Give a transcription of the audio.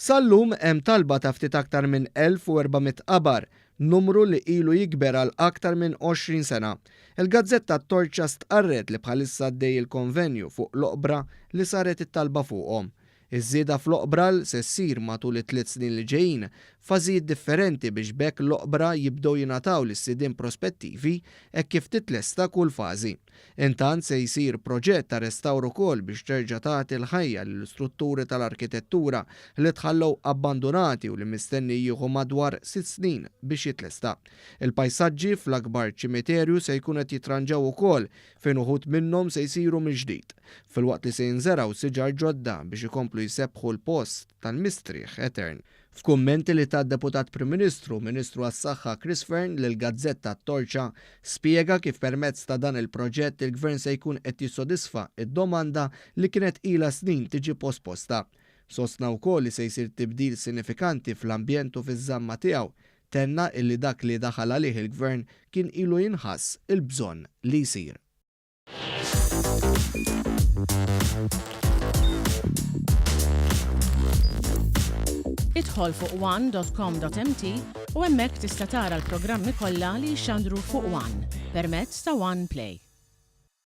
Sal-lum hemm talba ta' ftit aktar minn 1400 qabar, numru li ilu jikber għal aktar minn 20 sena. Il-Gazzetta t-Torċa stqarret li bħalissa għaddej il-konvenju fuq l-oqbra li saret it-talba fuqhom. Iż-żieda fl-oqbra se ssir matul it-3 snin li ġejjin fażijiet differenti biex bekk l-oqbra jibdew jingħataw lis-sidien prospettivi hekk kif titlesta kull fażi. Intant se jsir proġett ta' restawru wkoll biex terġa' tagħti l-ħajja lill-istrutturi tal-arkitettura li tħallew abbandonati u li mistenni jieħu madwar 6 snin biex jitlesta. Il-pajsaġġi fl-akbar ċimiterju se jkun qed jitranġaw ukoll fejn uħud minnhom se jsiru mill-ġdid, filwaqt li se jinżeraw siġar ġodda biex ikomplu jsebbħu l-post tal-mistrieħ etern. F'kummenti li tad-Deputat Prim Ministru, Ministru għas-Saħħa Chris Fearn lill-Gazzetta t-Torċa spjega kif permezz ta' dan il-proġett il-Gvern se jkun qed jissodisfa id-domanda li kienet ilha snin tiġi posposta. Sostna wkoll li se jsir tibdil sinifikanti fl-ambjent u fiż-żamma tiegħu, tenna illi dak li daħal għalih il-Gvern kien ilu jinħass il-bżonn li jsir. Idħol fuq one.com.mt u hemmhekk tista' tara l-programmi kollha li jxandru fuq One permezz ta' One Play.